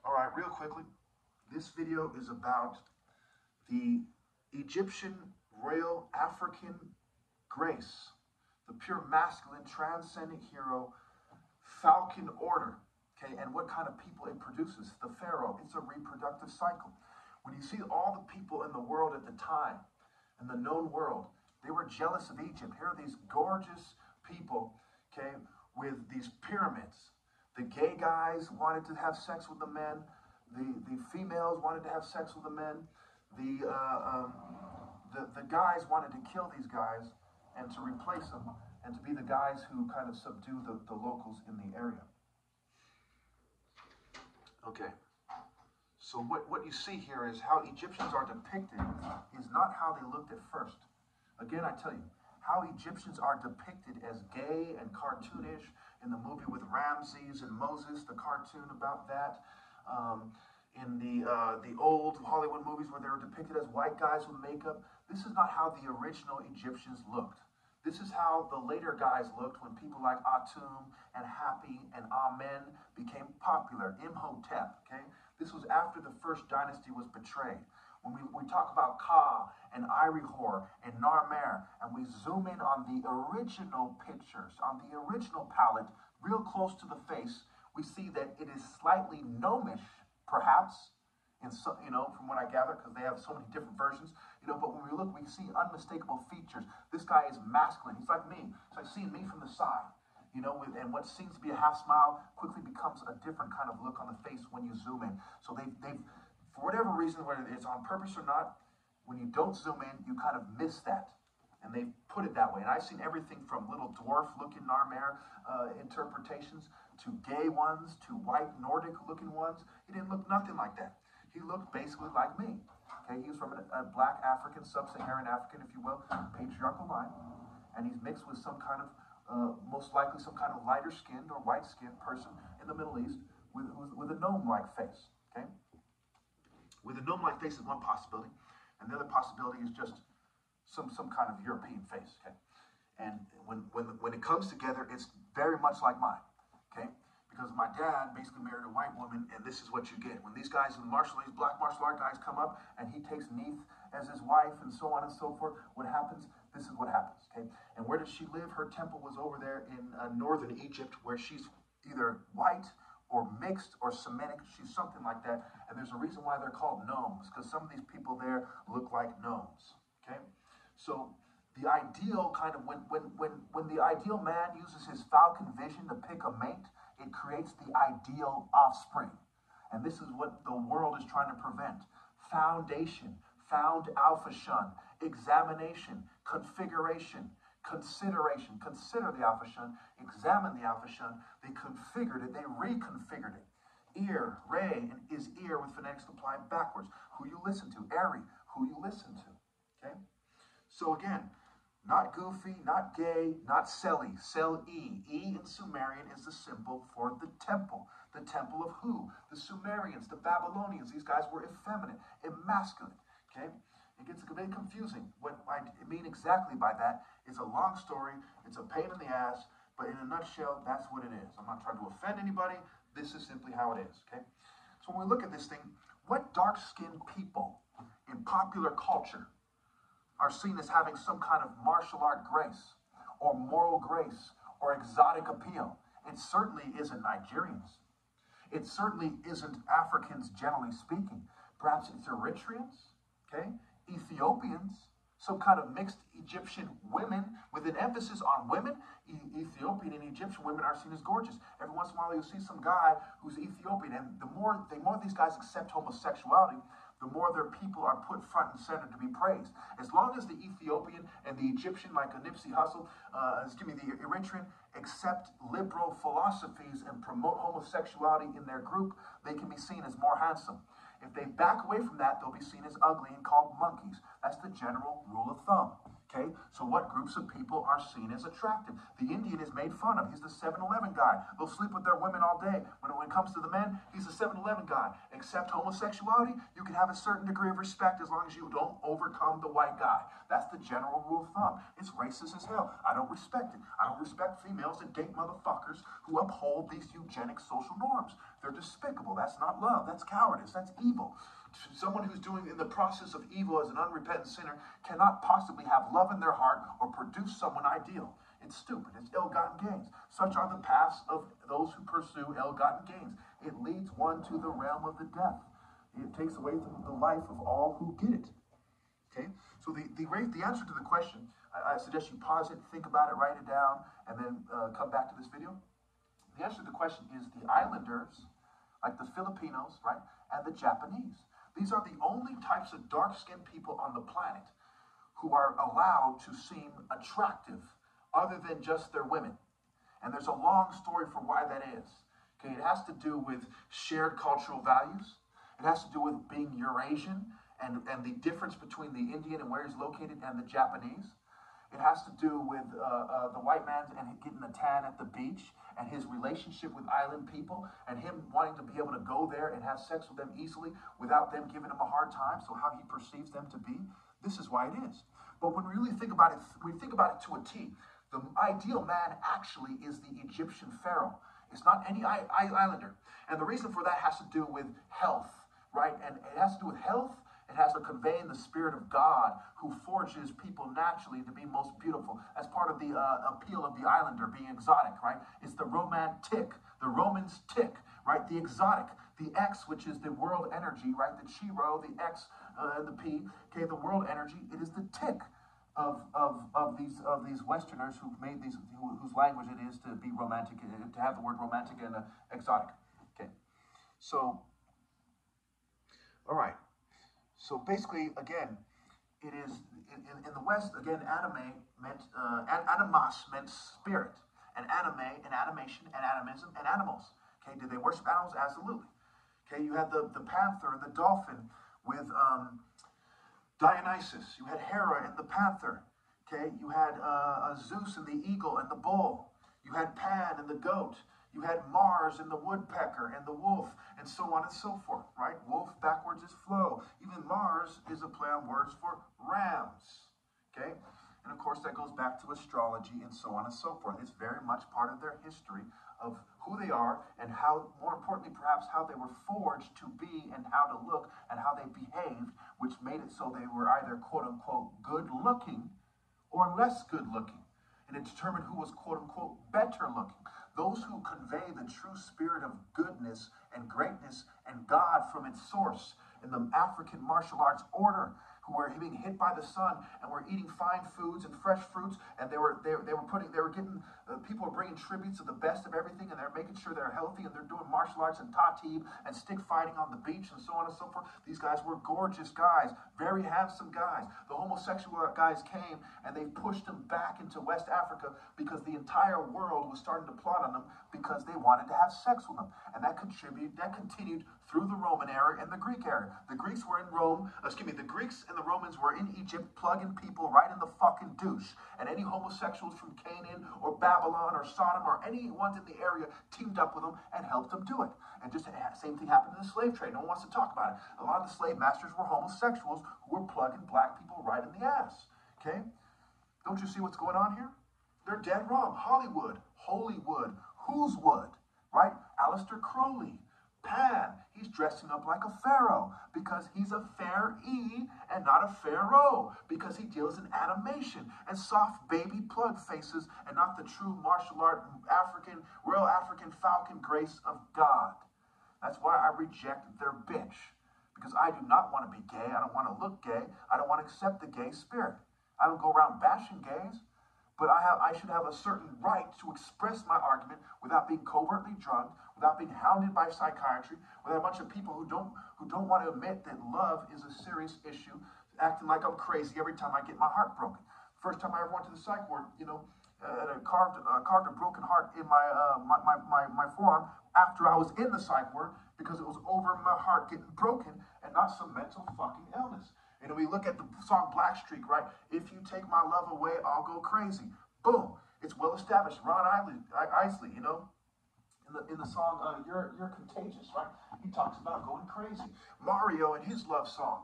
All right, real quickly, this video is about the Egyptian royal African grace, the pure masculine transcendent hero, Falcon Order, okay, and what kind of people it produces. The Pharaoh, it's a reproductive cycle. When you see all the people in the world at the time, in the known world, they were jealous of Egypt. Here are these gorgeous people, okay, with these pyramids. The gay guys wanted to have sex with the men. The females wanted to have sex with the men. The guys wanted to kill these guys and to replace them and to be the guys who kind of subdue the locals in the area. Okay. So what you see here is how Egyptians are depicted is not how they looked at first. Again, I tell you, how Egyptians are depicted as gay and cartoonish in the movie with Ramses and Moses, the cartoon about that. In the old Hollywood movies where they were depicted as white guys with makeup. This is not how the original Egyptians looked. This is how the later guys looked when people like Atum and Hapi and Amen became popular. Imhotep, okay? This was after the first dynasty was betrayed. When we talk about Ka and Irihor and Narmer, and we zoom in on the original pictures, on the original palette, real close to the face, we see that it is slightly gnomish, perhaps, in some, from what I gather, because they have so many different versions, but when we look, we see unmistakable features. This guy is masculine. He's like me. It's like seeing me from the side, and what seems to be a half smile quickly becomes a different kind of look on the face when you zoom in. So they've for whatever reason, whether it's on purpose or not, when you don't zoom in, you kind of miss that. And they've put it that way. And I've seen everything from little dwarf-looking Narmer interpretations to gay ones to white Nordic-looking ones. He didn't look nothing like that. He looked basically like me. Okay, he was from a black African, sub-Saharan African, if you will, patriarchal line. And he's mixed with some kind of, most likely some kind of lighter-skinned or white-skinned person in the Middle East with a gnome-like face. Okay? With a gnome-like face is one possibility. And the other possibility is just some kind of European face, okay? And when it comes together, it's very much like mine, okay? Because my dad basically married a white woman, and this is what you get. When these guys in these black martial art guys come up, and he takes Neith as his wife, and so on and so forth, what happens? This is what happens, okay? And where does she live? Her temple was over there in northern Egypt, where she's either white or mixed or Semitic, she's something like that. And there's a reason why they're called gnomes, because some of these people there look like gnomes, okay? So the ideal kind of, when the ideal man uses his falcon vision to pick a mate, it creates the ideal offspring. And this is what the world is trying to prevent. Foundation, found alpha shun, examination, configuration, consideration, consider the alpha shun, examine the alpha shun, they configured it, they reconfigured it. Ear, re, and is ear with phonetics applied backwards. Who you listen to, Eri, who you listen to, okay? So again, not goofy, not gay, not Seli, Sel-E. E in Sumerian is the symbol for the temple. The temple of who? The Sumerians, the Babylonians. These guys were effeminate, emasculate, okay? It gets a bit confusing. What I mean exactly by that is a long story. It's a pain in the ass, but in a nutshell, that's what it is. I'm not trying to offend anybody. This is simply how it is, okay? So when we look at this thing, what dark-skinned people in popular culture are seen as having some kind of martial art grace or moral grace or exotic appeal? It certainly isn't Nigerians. It certainly isn't Africans, generally speaking. Perhaps it's Eritreans, okay? Ethiopians, some kind of mixed Egyptian women with an emphasis on women. Ethiopian and Egyptian women are seen as gorgeous. Every once in a while you'll see some guy who's Ethiopian, and the more these guys accept homosexuality, the more their people are put front and center to be praised. As long as the Ethiopian and the Egyptian, like a Nipsey Hussle, the Eritrean, accept liberal philosophies and promote homosexuality in their group, they can be seen as more handsome. If they back away from that, they'll be seen as ugly and called monkeys. That's the general rule of thumb, Okay, so what groups of people are seen as attractive? The Indian is made fun of. He's the 7-Eleven guy. They'll sleep with their women all day. When it comes to the men, he's the 7-Eleven guy. Except homosexuality, you can have a certain degree of respect as long as you don't overcome the white guy. That's the general rule of thumb. It's racist as hell. I don't respect it. I don't respect females that date motherfuckers who uphold these eugenic social norms. They're despicable. That's not love. That's cowardice. That's evil. Someone who's doing in the process of evil as an unrepentant sinner cannot possibly have love in their heart or produce someone ideal. It's stupid. It's ill-gotten gains. Such are the paths of those who pursue ill-gotten gains. It leads one to the realm of the death. It takes away the life of all who get it. Okay? So the answer to the question, I suggest you pause it, think about it, write it down, and then come back to this video. The answer to the question is the islanders, like the Filipinos, right, and the Japanese. These are the only types of dark-skinned people on the planet who are allowed to seem attractive other than just their women. And there's a long story for why that is. Okay, it has to do with shared cultural values. It has to do with being Eurasian and the difference between the Indian and where he's located and the Japanese. It has to do with the white man and getting a tan at the beach and his relationship with island people and him wanting to be able to go there and have sex with them easily without them giving him a hard time, so how he perceives them to be. This is why it is. But when we really think about it, we think about it to a T. The ideal man actually is the Egyptian pharaoh. It's not any islander. And the reason for that has to do with health, right? And it has to do with health. It has to convey the spirit of God who forges people naturally to be most beautiful. As part of the appeal of the islander being exotic, right? It's the romantic, the Romans tick, right? The exotic, the X, which is the world energy, right? The Chiro, the X, the P, okay, the world energy. It is the tick of these Westerners who've made these, whose language it is to be romantic, to have the word romantic and exotic. Okay, so, all right. So basically, again, it is, in the West, again, anime meant, animas meant spirit, and anime, and animation, and animism, and animals. Okay, did they worship animals? Absolutely. Okay, you had the panther and the dolphin with Dionysus. You had Hera and the panther. Okay, you had Zeus and the eagle and the bull. You had Pan and the goat. You had Mars and the woodpecker and the wolf, and so on and so forth, right? Wolf backwards is flow. Even Mars is a play on words for rams, okay? And of course, that goes back to astrology and so on and so forth. It's very much part of their history of who they are and how, more importantly, perhaps how they were forged to be and how to look and how they behaved, which made it so they were either, quote unquote, good looking or less good looking. And it determined who was, quote unquote, better looking. Those who convey the true spirit of goodness and greatness and God from its source in the African martial arts order, who were being hit by the sun and were eating fine foods and fresh fruits, and people were bringing tributes of the best of everything, and they're making sure they're healthy, and they're doing martial arts and tatib and stick fighting on the beach and so on and so forth. These guys were gorgeous guys, very handsome guys. The homosexual guys came and they pushed them back into West Africa because the entire world was starting to plot on them because they wanted to have sex with them, and that continued through the Roman era and the Greek era. The Greeks were in Rome, the Greeks and the Romans were in Egypt plugging people right in the fucking douche. And any homosexuals from Canaan or Babylon or Sodom or any ones in the area teamed up with them and helped them do it. And just the same thing happened in the slave trade. No one wants to talk about it. A lot of the slave masters were homosexuals who were plugging black people right in the ass. Okay? Don't you see what's going on here? They're dead wrong. Hollywood, Holywood, whose wood, right? Aleister Crowley, Pan, he's dressing up like a pharaoh because he's a fair-e and not a pharaoh, because he deals in animation and soft baby plug faces and not the true martial art Royal African falcon grace of God. That's why I reject their bitch, because I do not want to be gay. I don't want to look gay. I don't want to accept the gay spirit. I don't go around bashing gays. But I should have a certain right to express my argument without being covertly drugged, without being hounded by psychiatry, without a bunch of people who don't want to admit that love is a serious issue, acting like I'm crazy every time I get my heart broken. First time I ever went to the psych ward, I carved a broken heart in my forearm after I was in the psych ward because it was over my heart getting broken and not some mental fucking illness. And we look at the song Blackstreet, right? If you take my love away, I'll go crazy. Boom. It's well established. Ron Isley, you know, in the song You're Contagious, right? He talks about going crazy. Mario in his love song,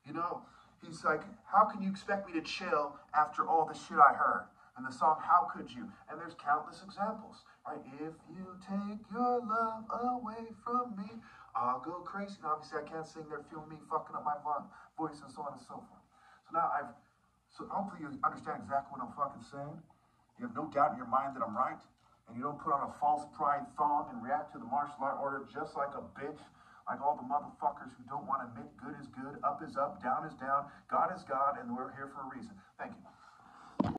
you know, he's like, how can you expect me to chill after all the shit I heard? And the song How Could You? And there's countless examples, right? If you take your love away from me, I'll go crazy. And obviously I can't sing there, feel me fucking up my voice and so on and so forth. So hopefully you understand exactly what I'm fucking saying. You have no doubt in your mind that I'm right. And you don't put on a false pride thong and react to the martial art order just like a bitch, like all the motherfuckers who don't want to admit good is good, up is up, down is down, God is God, and we're here for a reason. Thank you.